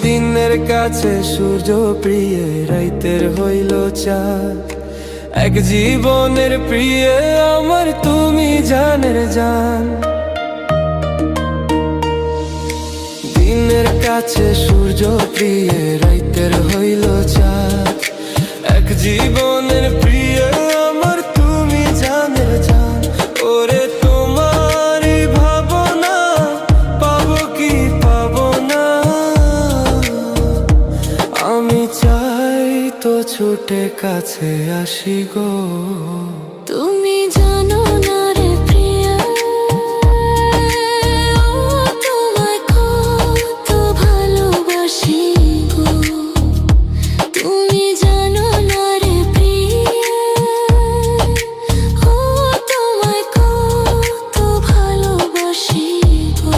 দিনের কাছে সূর্য প্রিয় রাইতের হইল চাঁদ এক জীবনের প্রিয় আমার তুমি জানের জান দিনের কাছে সূর্য প্রিয় রাইতের হইল চাঁদ এক জীবনের প্রিয় আমার তুমি জানের জান ওরে তোমারই ভাবনা পাবো কি পাবো না আমি চাই তো ছুটে কাছে আসি গো তুমি জানো না রে প্রিয়া তোমায় কত ভালোবাসি গো তুমি জানো না রে প্রিয়া তোমায় কত ভালোবাসি গো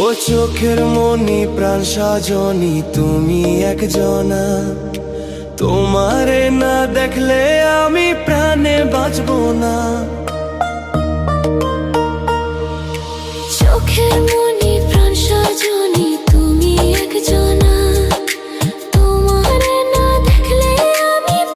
ও চোখের মনি প্রাণ সাজনি তুমি একজনা তোমারে না দেখলে আমি প্রাণে বাঁচবো না চোখের মনি প্রাণ সাজনি